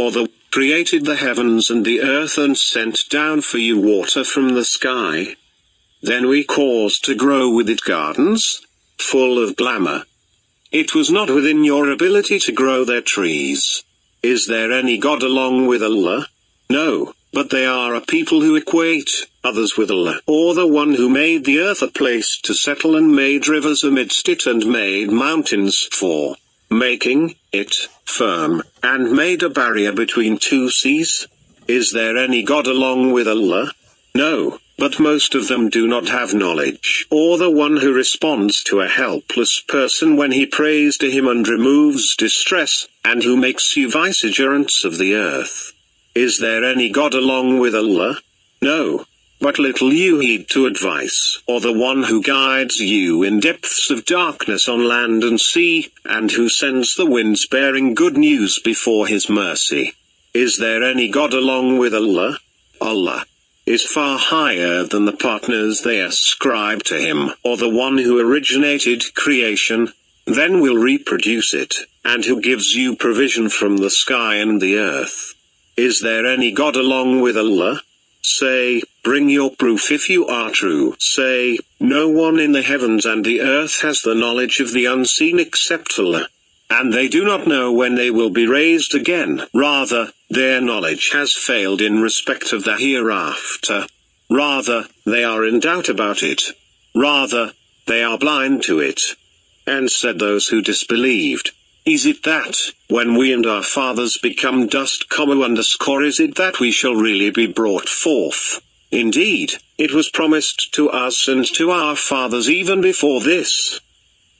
or the created the heavens and the earth and sent down for you water from the sky? Then we caused to grow with it gardens, full of glamour. It was not within your ability to grow their trees. Is there any God along with Allah? No, but they are a people who equate others with Allah, or the one who made the earth a place to settle and made rivers amidst it and made mountains for making it firm, and made a barrier between two seas. Is there any God along with Allah? No, but most of them do not have knowledge, or the one who responds to a helpless person when he prays to him and removes distress, and who makes you vicegerents of the earth. Is there any God along with Allah? No, but little you heed to advice, or the one who guides you in depths of darkness on land and sea, and who sends the winds bearing good news before his mercy. Is there any God along with Allah? Allah is far higher than the partners they ascribe to him, or the one who originated creation, then will reproduce it, and who gives you provision from the sky and the earth. Is there any God along with Allah? Say, bring your proof if you are true. Say, no one in the heavens and the earth has the knowledge of the unseen except Allah. And they do not know when they will be raised again. Rather, their knowledge has failed in respect of the hereafter. Rather, they are in doubt about it. Rather, they are blind to it. And said those who disbelieved, is it that, when we and our fathers become dust, is it that we shall really be brought forth? Indeed, it was promised to us and to our fathers even before this.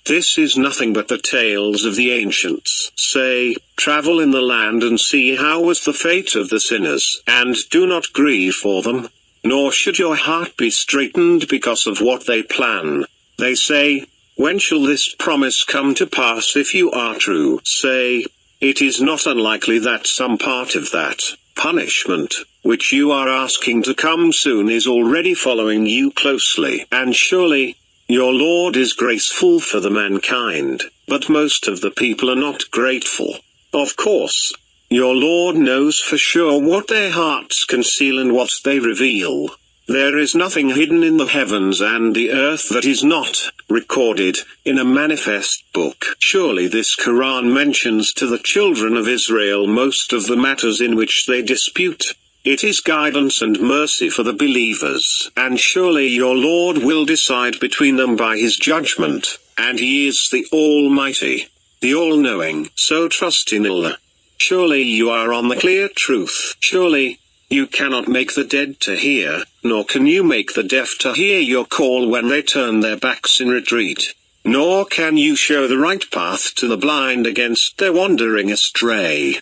This is nothing but the tales of the ancients. Say, travel in the land and see how was the fate of the sinners, and do not grieve for them, nor should your heart be straitened because of what they plan. They say, when shall this promise come to pass if you are true? Say, it is not unlikely that some part of that punishment, which you are asking to come soon, is already following you closely. And surely, your Lord is graceful for the mankind, but most of the people are not grateful. Of course, your Lord knows for sure what their hearts conceal and what they reveal. There is nothing hidden in the heavens and the earth that is not recorded in a manifest book. Surely this Quran mentions to the children of Israel most of the matters in which they dispute. It is guidance and mercy for the believers, and surely your Lord will decide between them by his judgment, and he is the Almighty, the All-Knowing. So trust in Allah. Surely you are on the clear truth. Surely you cannot make the dead to hear, nor can you make the deaf to hear your call when they turn their backs in retreat. Nor can you show the right path to the blind against their wandering astray.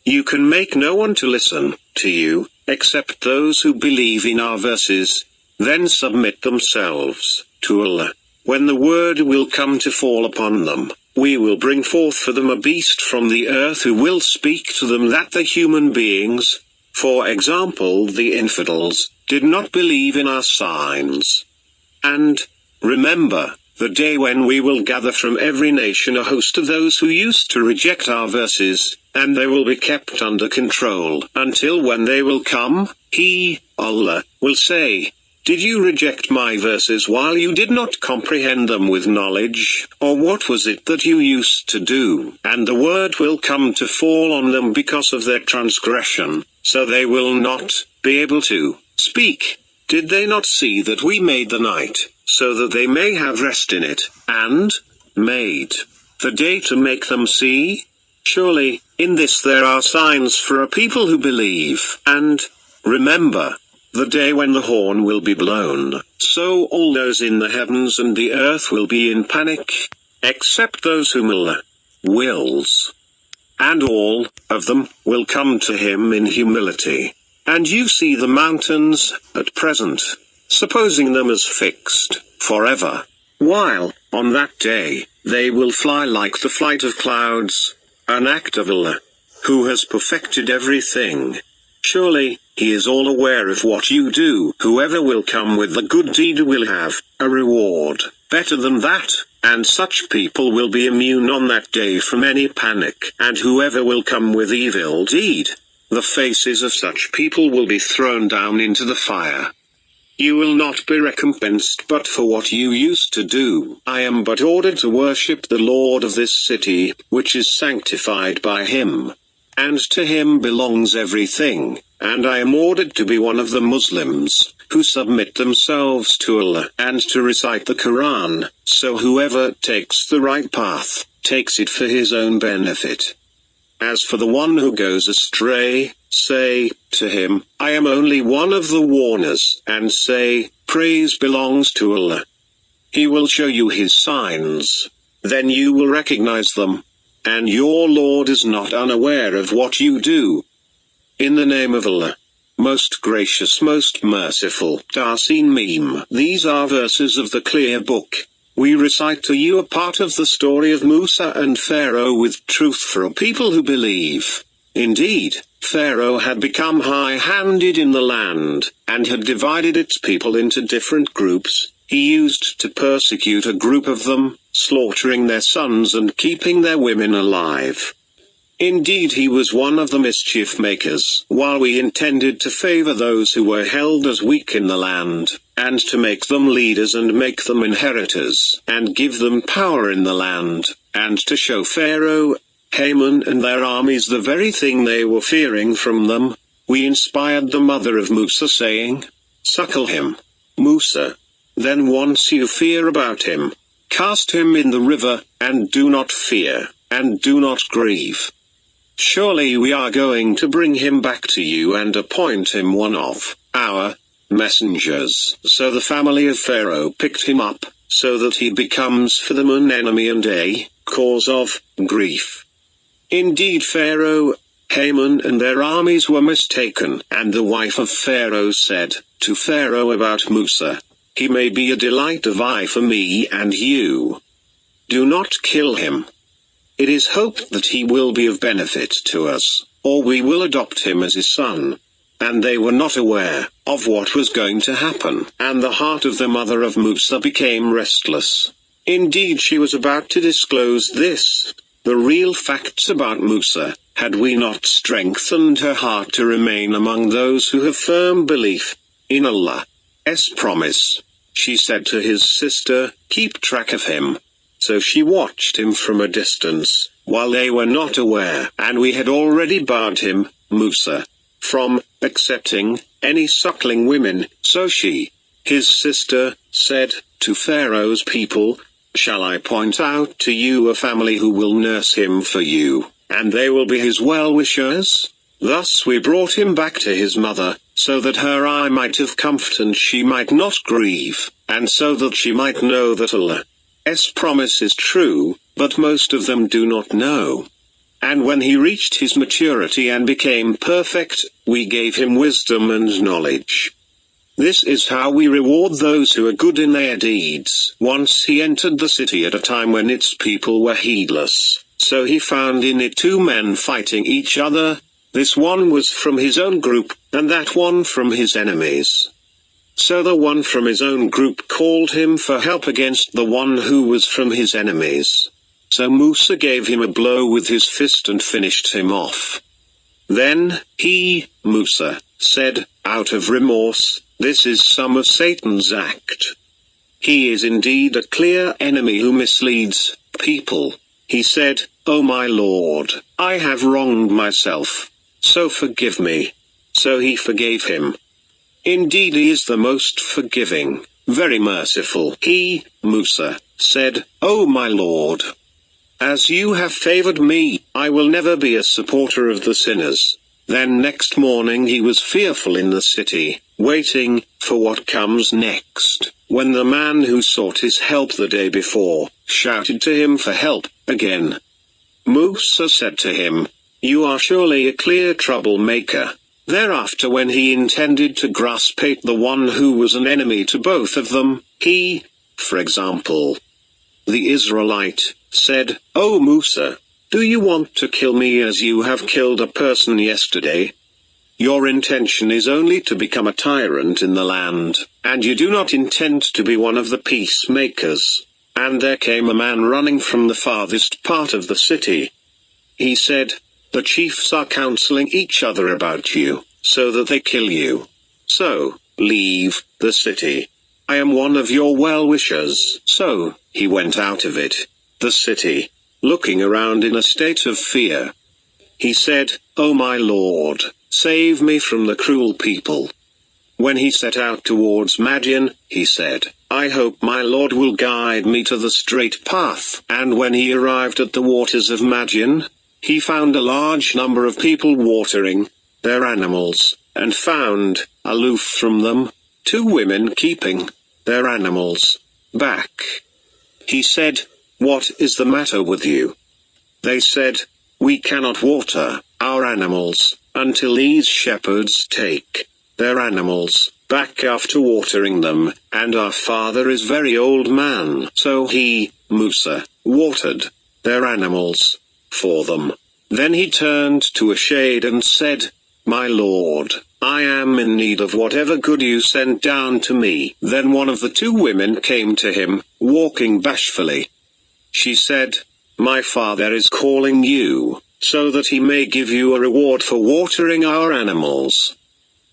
You can make no one to listen to you, except those who believe in our verses, then submit themselves to Allah. When the word will come to fall upon them, we will bring forth for them a beast from the earth who will speak to them that the human beings, for example the infidels, did not believe in our signs. And remember the day when we will gather from every nation a host of those who used to reject our verses, and they will be kept under control until when they will come. He, Allah, will say, did you reject my verses while you did not comprehend them with knowledge, or what was it that you used to do? And the word will come to fall on them because of their transgression, so they will not be able to speak. Did they not see that we made the night, so that they may have rest in it, and made the day to make them see? Surely, in this there are signs for a people who believe. And remember the day when the horn will be blown, so all those in the heavens and the earth will be in panic, except those whom Allah wills. And all of them will come to him in humility. And you see the mountains at present, supposing them as fixed forever, while on that day they will fly like the flight of clouds, an act of Allah, who has perfected everything. Surely He is all aware of what you do. Whoever will come with the good deed will have a reward better than that, and such people will be immune on that day from any panic. And whoever will come with evil deed, the faces of such people will be thrown down into the fire. You will not be recompensed but for what you used to do. I am but ordered to worship the Lord of this city, which is sanctified by him. And to him belongs everything, and I am ordered to be one of the Muslims, who submit themselves to Allah, and to recite the Quran, so whoever takes the right path, takes it for his own benefit. As for the one who goes astray, say to him, I am only one of the warners, and say, praise belongs to Allah. He will show you his signs. Then you will recognize them. And your Lord is not unaware of what you do. In the name of Allah, most gracious, most merciful. Tasin Meme. These are verses of the clear book. We recite to you a part of the story of Musa and Pharaoh with truth for a people who believe. Indeed, Pharaoh had become high-handed in the land, and had divided its people into different groups. He used to persecute a group of them, slaughtering their sons and keeping their women alive. Indeed, he was one of the mischief makers, while we intended to favor those who were held as weak in the land, and to make them leaders and make them inheritors, and give them power in the land, and to show Pharaoh, Haman and their armies the very thing they were fearing from them. We inspired the mother of Musa, saying, suckle him, Musa. Then once you fear about him, cast him in the river, and do not fear, and do not grieve. Surely we are going to bring him back to you and appoint him one of our messengers. So the family of Pharaoh picked him up, so that he becomes for them an enemy and a cause of grief. Indeed, Pharaoh, Haman and their armies were mistaken, and the wife of Pharaoh said to Pharaoh about Musa, he may be a delight of eye for me and you. Do not kill him. It is hoped that he will be of benefit to us, or we will adopt him as his son. And they were not aware of what was going to happen, and the heart of the mother of Musa became restless. Indeed, she was about to disclose the real facts about Musa, had we not strengthened her heart to remain among those who have firm belief in Allah's promise. She said to his sister, keep track of him. So she watched him from a distance, while they were not aware, and we had already barred him, Musa, from accepting any suckling women. So she, his sister, said to Pharaoh's people, shall I point out to you a family who will nurse him for you, and they will be his well-wishers? Thus we brought him back to his mother, so that her eye might have comfort and she might not grieve, and so that she might know that Allah's promise is true, but most of them do not know. And when he reached his maturity and became perfect, we gave him wisdom and knowledge. This is how we reward those who are good in their deeds. Once he entered the city at a time when its people were heedless, so he found in it two men fighting each other. This one was from his own group, and that one from his enemies. So the one from his own group called him for help against the one who was from his enemies. So Musa gave him a blow with his fist and finished him off. Then he, Musa, said, out of remorse, this is some of Satan's act. He is indeed a clear enemy who misleads people. He said, O my Lord, I have wronged myself, so forgive me. So he forgave him. Indeed, he is the most forgiving, very merciful. He, Musa, said, O my Lord, as you have favored me, I will never be a supporter of the sinners. Then next morning he was fearful in the city, waiting for what comes next, when the man who sought his help the day before shouted to him for help again. Musa said to him, you are surely a clear troublemaker. Thereafter, when he intended to grasp at the one who was an enemy to both of them, he, for example, the Israelite, said, O Musa, do you want to kill me as you have killed a person yesterday? Your intention is only to become a tyrant in the land, and you do not intend to be one of the peacemakers." And there came a man running from the farthest part of the city. He said, "The chiefs are counseling each other about you, so that they kill you. So, leave the city. I am one of your well-wishers." So, he went out of the city, looking around in a state of fear. He said, "O my Lord, save me from the cruel people." When he set out towards Madian, he said, "I hope my Lord will guide me to the straight path." And when he arrived at the waters of Madian, he found a large number of people watering their animals, and found, aloof from them, 2 women keeping their animals back. He said, "What is the matter with you?" They said, "We cannot water our animals until these shepherds take their animals back after watering them, and our father is very old man." So he, Musa, watered their animals for them. Then he turned to a shade and said, "My Lord, I am in need of whatever good you sent down to me." Then one of the 2 women came to him, walking bashfully. She said, "My father is calling you, so that he may give you a reward for watering our animals."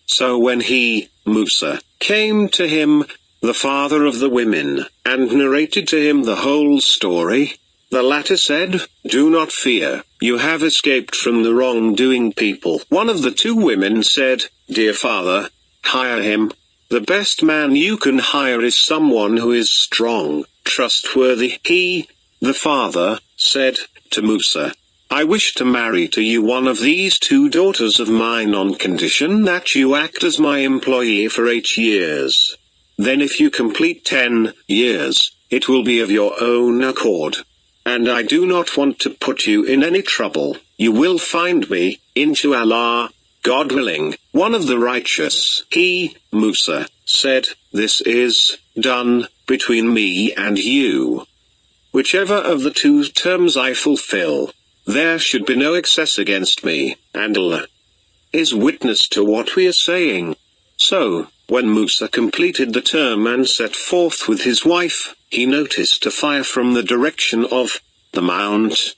So when he, Musa, came to him, the father of the women, and narrated to him the whole story, the latter said, "Do not fear, you have escaped from the wrongdoing people." One of the 2 women said, "Dear father, hire him. The best man you can hire is someone who is strong, trustworthy." He, the father, said to Musa, "I wish to marry to you one of these 2 daughters of mine on condition that you act as my employee for 8 years. Then if you complete 10 years, it will be of your own accord. And I do not want to put you in any trouble. You will find me, inshallah, God willing, one of the righteous." He, Musa, said, "This is done between me and you. Whichever of the 2 terms I fulfill, there should be no excess against me, and Allah is witness to what we are saying." So, when Musa completed the term and set forth with his wife, he noticed a fire from the direction of the mount.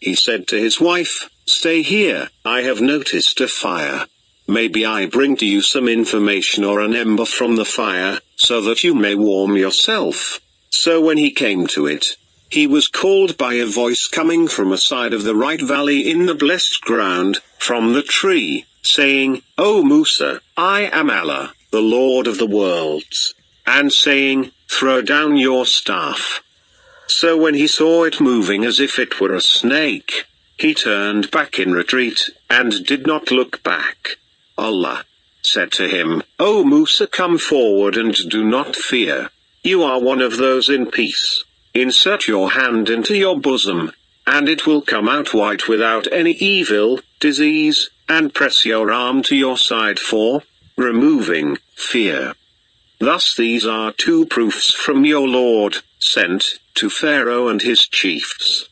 He said to his wife, "Stay here, I have noticed a fire. Maybe I bring to you some information or an ember from the fire, so that you may warm yourself." So when he came to it, he was called by a voice coming from a side of the right valley in the blessed ground, from the tree, saying, "O Musa, I am Allah, the Lord of the worlds," and saying, "Throw down your staff." So when he saw it moving as if it were a snake, he turned back in retreat, and did not look back. Allah said to him, "O Musa, come forward and do not fear. You are one of those in peace. Insert your hand into your bosom, and it will come out white without any evil, disease, and press your arm to your side for removing fear." Thus these are 2 proofs from your Lord, sent to Pharaoh and his chiefs.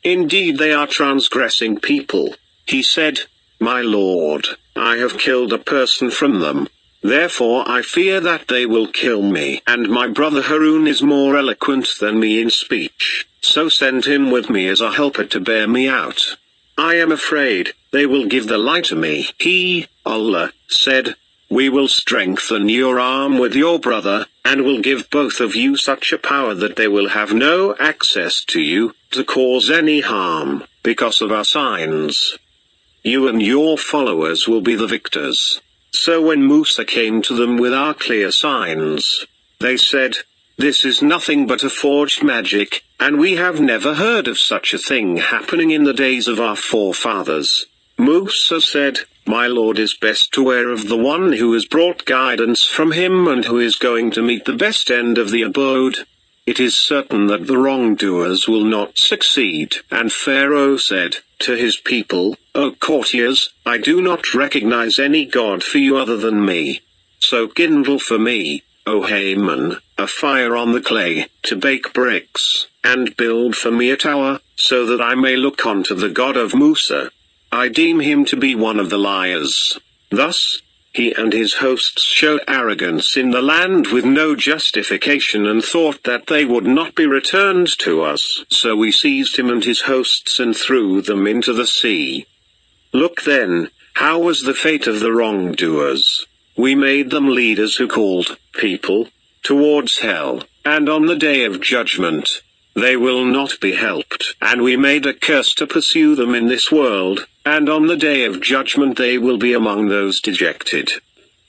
Indeed they are transgressing people. He said, "My Lord, I have killed a person from them. Therefore I fear that they will kill me. And my brother Harun is more eloquent than me in speech, so send him with me as a helper to bear me out. I am afraid they will give the lie to me." He, Allah, said, "We will strengthen your arm with your brother, and will give both of you such a power that they will have no access to you, to cause any harm, because of our signs. You and your followers will be the victors." So when Musa came to them with our clear signs, they said, "This is nothing but a forged magic, and we have never heard of such a thing happening in the days of our forefathers." Musa said, "My Lord is best aware of the one who has brought guidance from him and who is going to meet the best end of the abode. It is certain that the wrongdoers will not succeed." And Pharaoh said to his people, "O courtiers, I do not recognize any god for you other than me. So kindle for me, O Haman, a fire on the clay, to bake bricks, and build for me a tower, so that I may look on to the God of Musa. I deem him to be one of the liars. Thus, he and his hosts showed arrogance in the land with no justification and thought that they would not be returned to us. So we seized him and his hosts and threw them into the sea. Look then, how was the fate of the wrongdoers? We made them leaders who called people towards hell, and on the day of judgment, they will not be helped. And we made a curse to pursue them in this world, and on the day of judgment they will be among those dejected.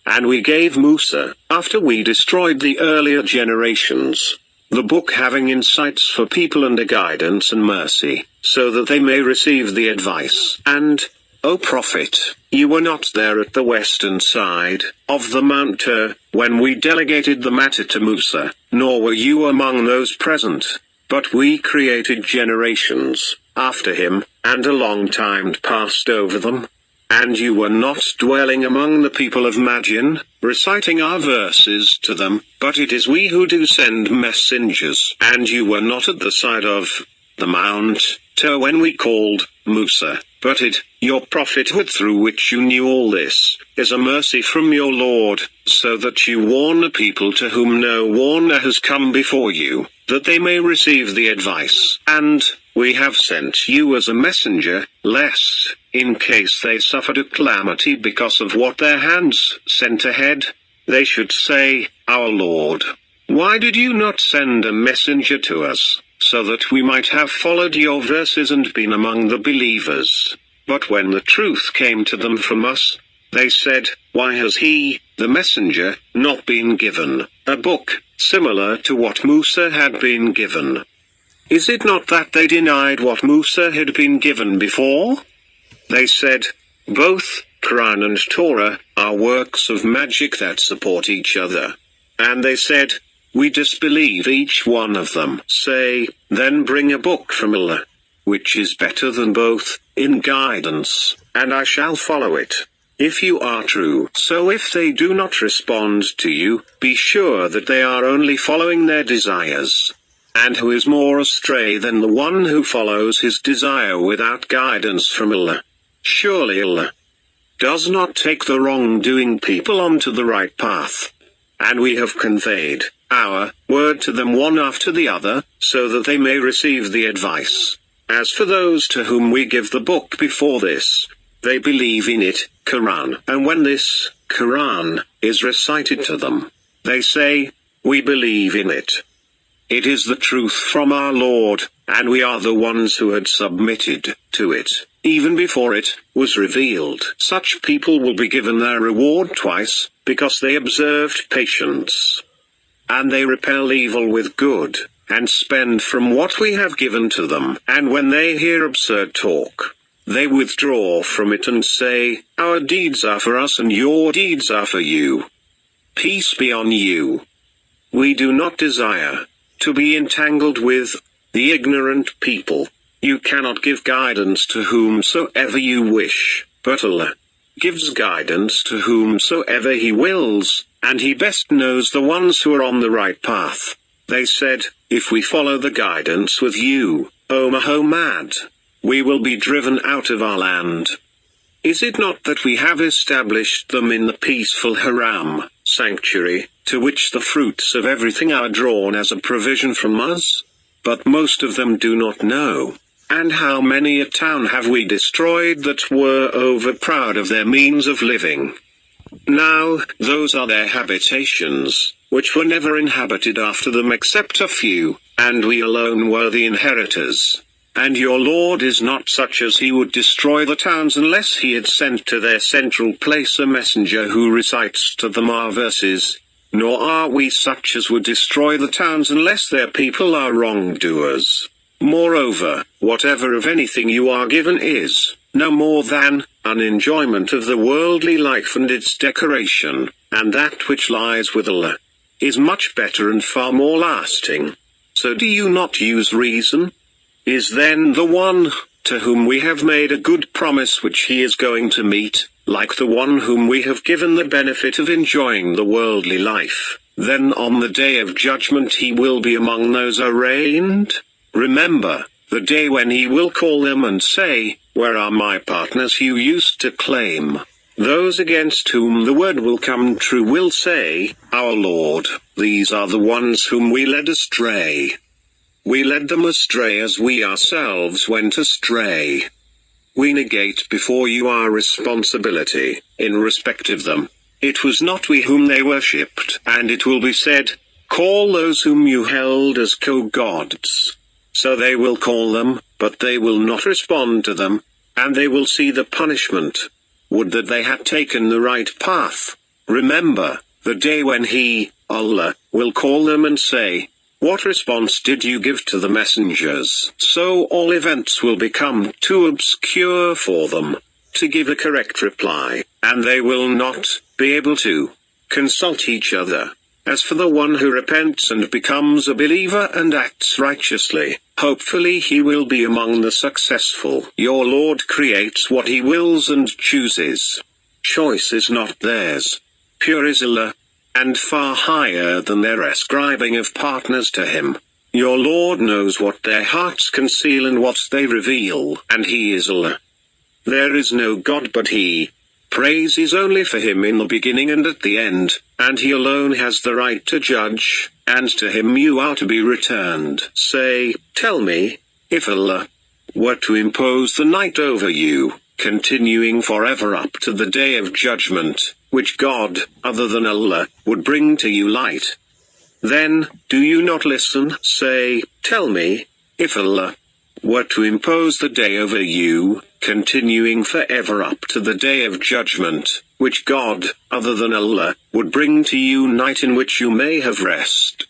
And we gave Musa, after we destroyed the earlier generations, the book having insights for people and a guidance and mercy, so that they may receive the advice. And, O Prophet, you were not there at the western side of the Mount Tur, when we delegated the matter to Musa, nor were you among those present. But we created generations after him, and a long time passed over them. And you were not dwelling among the people of Madian, reciting our verses to them, but it is we who do send messengers. And you were not at the side of the Mount Tur when we called Musa, but it, your prophethood through which you knew all this, is a mercy from your Lord, so that you warn a people to whom no warner has come before you, that they may receive the advice. And we have sent you as a messenger, lest, in case they suffered a calamity because of what their hands sent ahead, they should say, Our Lord, why did you not send a messenger to us, so that we might have followed your verses and been among the believers? But when the truth came to them from us, they said, Why has he, the messenger, not been given a book similar to what Musa had been given? Is it not that they denied what Musa had been given before? They said, Both Quran and Torah are works of magic that support each other. And they said, We disbelieve each one of them. Say, then bring a book from Allah, which is better than both, in guidance, and I shall follow it, if you are true. So if they do not respond to you, be sure that they are only following their desires. And who is more astray than the one who follows his desire without guidance from Allah? Surely Allah does not take the wrongdoing people onto the right path. And we have conveyed our word to them one after the other, so that they may receive the advice. As for those to whom we give the book before this, they believe in it, Quran. And when this Quran is recited to them, they say, We believe in it. It is the truth from our Lord, and we are the ones who had submitted to it, even before it was revealed. Such people will be given their reward twice, because they observed patience. And they repel evil with good, and spend from what we have given to them. And when they hear absurd talk, they withdraw from it and say, Our deeds are for us and your deeds are for you. Peace be on you. We do not desire to be entangled with the ignorant people. You cannot give guidance to whomsoever you wish, but Allah gives guidance to whomsoever he wills, and he best knows the ones who are on the right path. They said, If we follow the guidance with you, O Muhammad, we will be driven out of our land. Is it not that we have established them in the peaceful Haram, sanctuary, to which the fruits of everything are drawn as a provision from us? But most of them do not know. And how many a town have we destroyed that were overproud of their means of living? Now, those are their habitations, which were never inhabited after them except a few, and we alone were the inheritors. And your Lord is not such as he would destroy the towns unless he had sent to their central place a messenger who recites to them our verses, nor are we such as would destroy the towns unless their people are wrongdoers. Moreover, whatever of anything you are given is no more than an enjoyment of the worldly life and its decoration, and that which lies with Allah is much better and far more lasting. So do you not use reason? Is then the one to whom we have made a good promise which he is going to meet, like the one whom we have given the benefit of enjoying the worldly life? Then on the day of judgment he will be among those arraigned. Remember the day when he will call them and say, where are my partners you used to claim? Those against whom the word will come true will say, our Lord, these are the ones whom we led astray. We led them astray as we ourselves went astray. We negate before you our responsibility, in respect of them. It was not we whom they worshipped, and it will be said, call those whom you held as co-gods. So they will call them, but they will not respond to them, and they will see the punishment. Would that they had taken the right path. Remember, the day when He, Allah, will call them and say, what response did you give to the messengers? So all events will become too obscure for them to give a correct reply, and they will not be able to consult each other. As for the one who repents and becomes a believer and acts righteously, hopefully he will be among the successful. Your Lord creates what He wills and chooses. Choice is not theirs. Pure is Allah, and far higher than their ascribing of partners to Him. Your Lord knows what their hearts conceal and what they reveal, and He is Allah. There is no God but He. Praise is only for Him in the beginning and at the end, and He alone has the right to judge, and to Him you are to be returned. Say, tell me, if Allah were to impose the night over you, continuing forever up to the day of judgment, which God, other than Allah, would bring to you light, then, do you not listen? Say, tell me, if Allah were to impose the day over you, continuing forever up to the day of judgment, which God, other than Allah, would bring to you night in which you may have rest.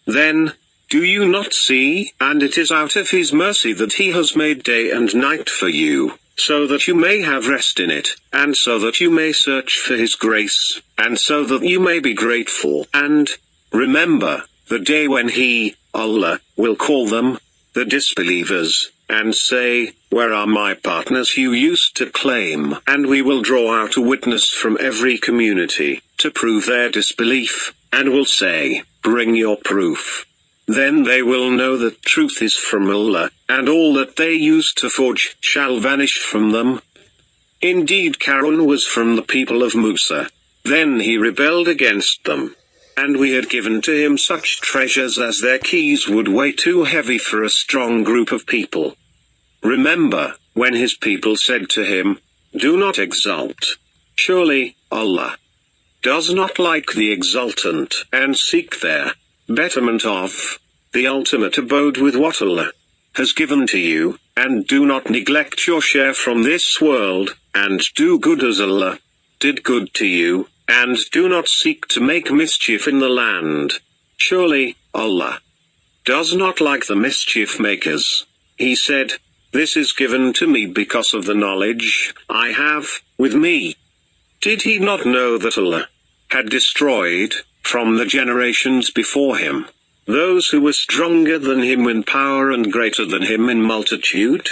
Then, do you not see? And it is out of His mercy that He has made day and night for you, so that you may have rest in it, and so that you may search for His grace, and so that you may be grateful. And remember the day when He, Allah, will call them, the disbelievers, and say, where are my partners you used to claim? And we will draw out a witness from every community, to prove their disbelief, and will say, bring your proof. Then they will know that truth is from Allah, and all that they used to forge shall vanish from them. Indeed Qarun was from the people of Musa. Then he rebelled against them. And we had given to him such treasures as their keys would weigh too heavy for a strong group of people. Remember, when his people said to him, do not exult. Surely, Allah does not like the exultant, and seek their betterment of the ultimate abode with what Allah has given to you, and do not neglect your share from this world, and do good as Allah did good to you, and do not seek to make mischief in the land. Surely, Allah does not like the mischief makers. He said, this is given to me because of the knowledge I have with me. Did he not know that Allah had destroyed, from the generations before him, those who were stronger than him in power and greater than him in multitude?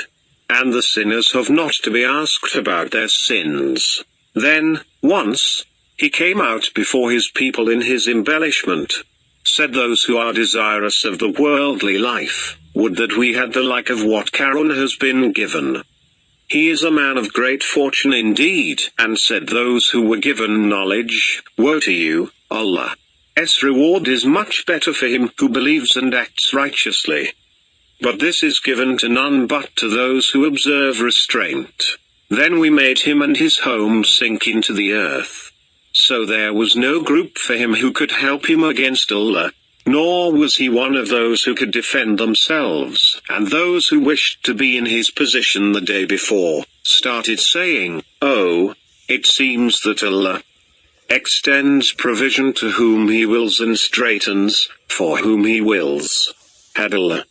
And the sinners have not to be asked about their sins. Then, once, he came out before his people in his embellishment. Said those who are desirous of the worldly life, would that we had the like of what Qarun has been given. He is a man of great fortune indeed. And said those who were given knowledge, woe to you, Allah's reward is much better for him who believes and acts righteously. But this is given to none but to those who observe restraint. Then we made him and his home sink into the earth. So there was no group for him who could help him against Allah, nor was he one of those who could defend themselves. And those who wished to be in his position the day before, started saying, oh, it seems that Allah extends provision to whom He wills and straightens, for whom He wills. Had Allah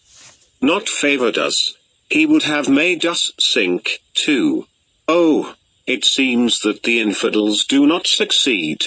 not favored us, He would have made us sink, too. Oh, it seems that the infidels do not succeed.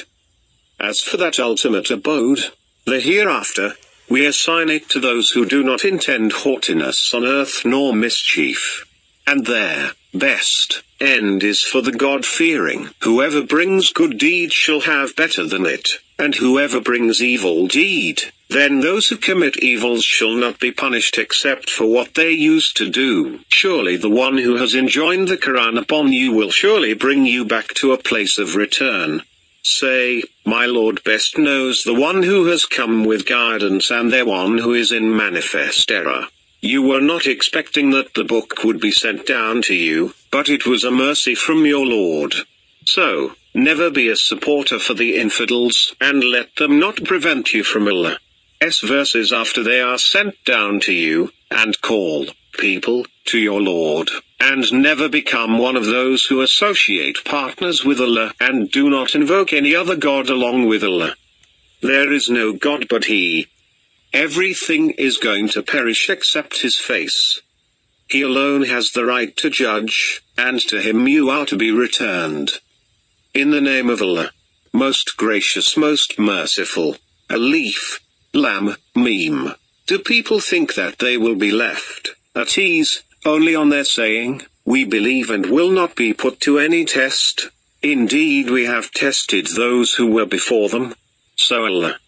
As for that ultimate abode, the hereafter, we assign it to those who do not intend haughtiness on earth nor mischief. And their best end is for the God-fearing. Whoever brings good deed shall have better than it, and whoever brings evil deed Then those who commit evils shall not be punished except for what they used to do. Surely the one who has enjoined the Quran upon you will surely bring you back to a place of return. Say, my Lord best knows the one who has come with guidance and the one who is in manifest error. You were not expecting that the book would be sent down to you, but it was a mercy from your Lord. So, never be a supporter for the infidels, and let them not prevent you from Allah's verses after they are sent down to you, and call people to your Lord, and never become one of those who associate partners with Allah, and do not invoke any other God along with Allah. There is no God but He. Everything is going to perish except His face. He alone has the right to judge, and to Him you are to be returned. In the name of Allah, most gracious, most merciful. Alif, Lam, Mim. Do people think that they will be left at ease, only on their saying, we believe and will not be put to any test? Indeed we have tested those who were before them. So Allah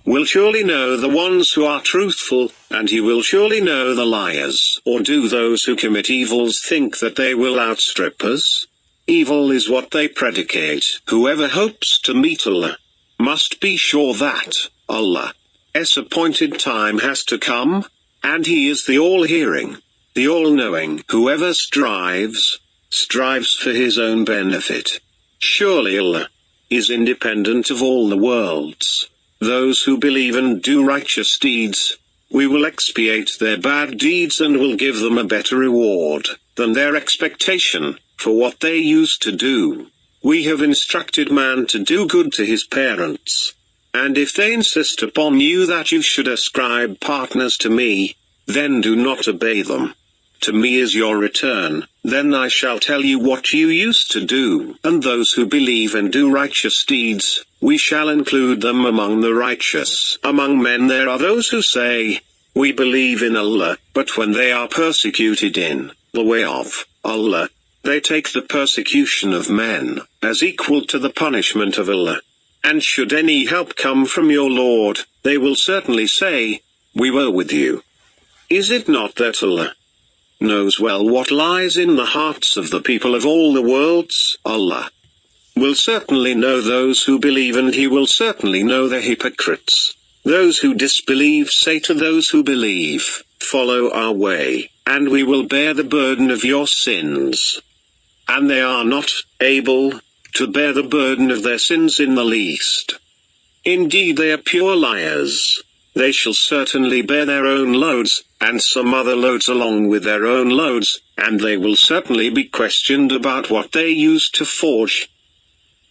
will surely know the ones who are truthful, and He will surely know the liars. Or do those who commit evils think that they will outstrip us? Evil is what they predicate. Whoever hopes to meet Allah must be sure that Allah's appointed time has to come, and He is the all-hearing, the all-knowing. Whoever strives for his own benefit. Surely Allah is independent of all the worlds. Those who believe and do righteous deeds, we will expiate their bad deeds and will give them a better reward than their expectation for what they used to do. We have instructed man to do good to his parents. And if they insist upon you that you should ascribe partners to me, then do not obey them. To me is your return, then I shall tell you what you used to do. And those who believe and do righteous deeds, we shall include them among the righteous. Among men there are those who say, we believe in Allah, but when they are persecuted in the way of Allah, they take the persecution of men as equal to the punishment of Allah. And should any help come from your Lord, they will certainly say, we were with you. Is it not that Allah knows well what lies in the hearts of the people of all the worlds? Allah will certainly know those who believe, and He will certainly know the hypocrites. Those who disbelieve say to those who believe, follow our way, and we will bear the burden of your sins. And they are not able to bear the burden of their sins in the least. Indeed they are pure liars. They shall certainly bear their own loads, and some other loads along with their own loads, and they will certainly be questioned about what they used to forge.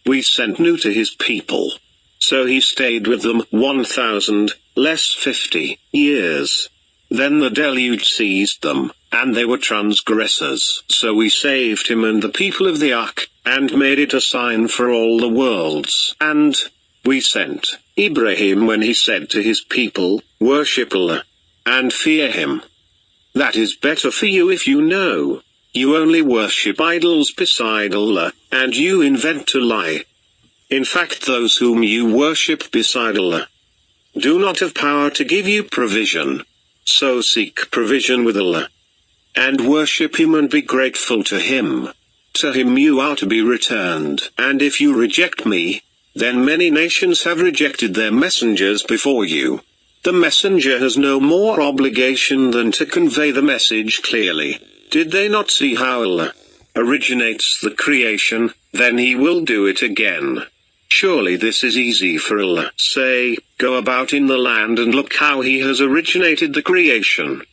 We sent Nuh to his people. So he stayed with them 1,000, less 50, years. Then the deluge seized them, and they were transgressors. So we saved him and the people of the ark, and made it a sign for all the worlds. And we sent Ibrahim when he said to his people, worship Allah, and fear Him. That is better for you if you know. You only worship idols beside Allah, and you invent to lie. In fact, those whom you worship beside Allah do not have power to give you provision. So seek provision with Allah, and worship Him and be grateful to Him. To Him you are to be returned. And if you reject me, then many nations have rejected their messengers before you. The messenger has no more obligation than to convey the message clearly. Did they not see how Allah originates the creation? Then He will do it again. Surely this is easy for Allah. Say, go about in the land and look how He has originated the creation.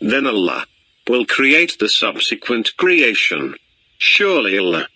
Then Allah will create the subsequent creation. Surely Allah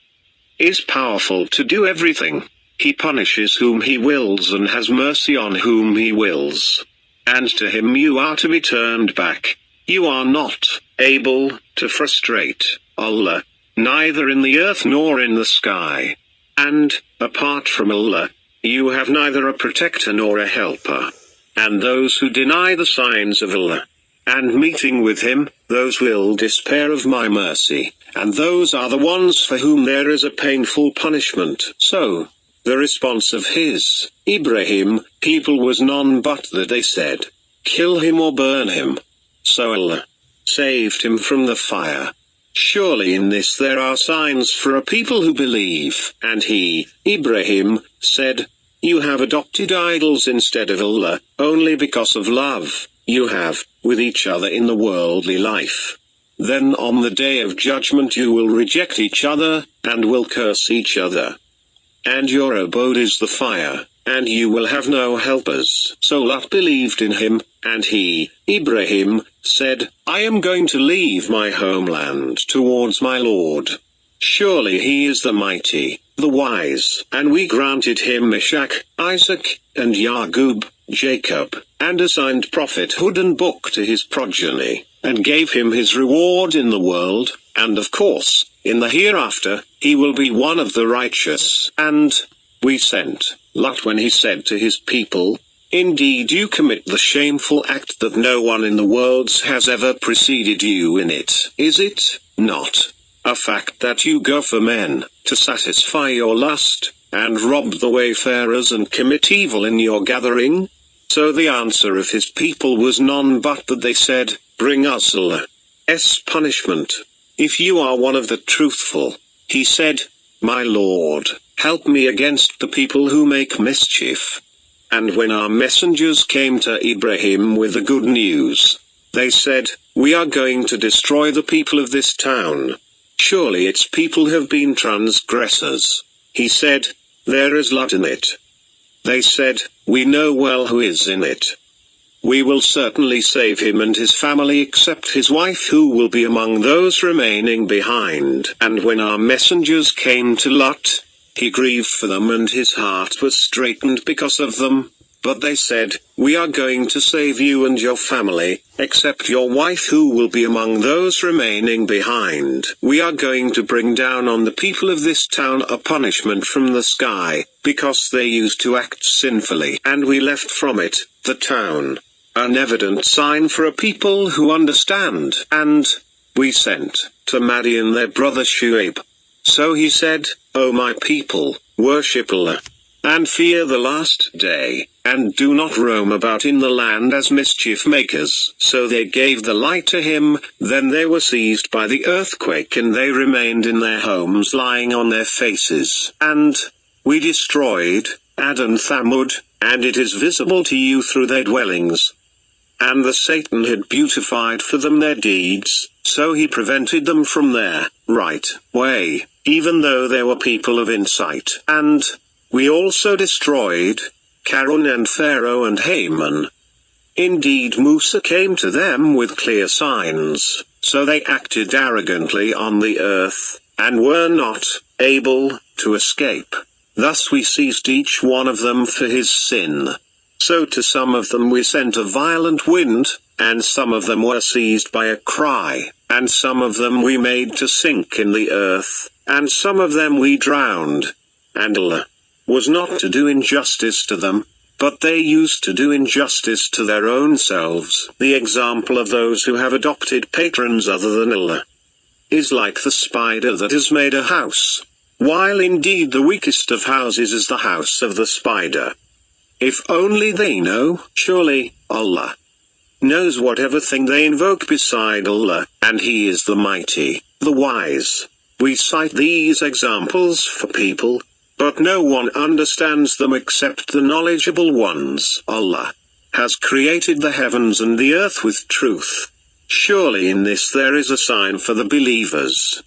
is powerful to do everything. He punishes whom He wills and has mercy on whom He wills. And to Him you are to be turned back. You are not able to frustrate Allah, neither in the earth nor in the sky. And, apart from Allah, you have neither a protector nor a helper. And those who deny the signs of Allah, and meeting with Him, those will despair of my mercy, and those are the ones for whom there is a painful punishment. So, The response of his, Ibrahim, people was none but that they said, "Kill him or burn him." So Allah saved him from the fire. Surely in this there are signs for a people who believe. And he, Ibrahim, said, "You have adopted idols instead of Allah, only because of love you have with each other in the worldly life. Then on the day of judgment you will reject each other, and will curse each other. And your abode is the fire, and you will have no helpers." So Lot believed in him, and he, Ibrahim, said, "I am going to leave my homeland towards my Lord. Surely he is the mighty, the wise." And we granted him Ishaq, Isaac, and Yaqub, Jacob, and assigned prophethood and book to his progeny, and gave him his reward in the world, and of course, in the hereafter, he will be one of the righteous. And we sent Lot when he said to his people, "Indeed you commit the shameful act that no one in the worlds has ever preceded you in it. Is it not a fact that you go for men, to satisfy your lust, and rob the wayfarers and commit evil in your gathering?" So the answer of his people was none but that they said, "Bring us Allah's punishment, if you are one of the truthful." He said, "My Lord, help me against the people who make mischief." And when our messengers came to Ibrahim with the good news, they said, "We are going to destroy the people of this town. Surely its people have been transgressors." He said, "There is Lot in it." They said, "We know well who is in it. We will certainly save him and his family except his wife, who will be among those remaining behind." And when our messengers came to Lot, he grieved for them and his heart was straitened because of them. But they said, "We are going to save you and your family, except your wife, who will be among those remaining behind. We are going to bring down on the people of this town a punishment from the sky, because they used to act sinfully. And we left from it, the town, an evident sign for a people who understand." And we sent to Madian their brother Shuaib. So he said, "O my people, worship Allah, and fear the last day, and do not roam about in the land as mischief makers." So they gave the light to him, then they were seized by the earthquake and they remained in their homes lying on their faces. And we destroyed Ad and Thamud, and it is visible to you through their dwellings. And the Satan had beautified for them their deeds, so he prevented them from their right way, even though they were people of insight. And we also destroyed Karun and Pharaoh and Haman. Indeed Musa came to them with clear signs, so they acted arrogantly on the earth, and were not able to escape. Thus we seized each one of them for his sin. So to some of them we sent a violent wind, and some of them were seized by a cry, and some of them we made to sink in the earth, and some of them we drowned. And Allah was not to do injustice to them, but they used to do injustice to their own selves. The example of those who have adopted patrons other than Allah is like the spider that has made a house, while indeed the weakest of houses is the house of the spider. If only they know, surely Allah knows whatever thing they invoke beside Allah, and He is the mighty, the wise. We cite these examples for people, but no one understands them except the knowledgeable ones. Allah has created the heavens and the earth with truth. Surely in this there is a sign for the believers.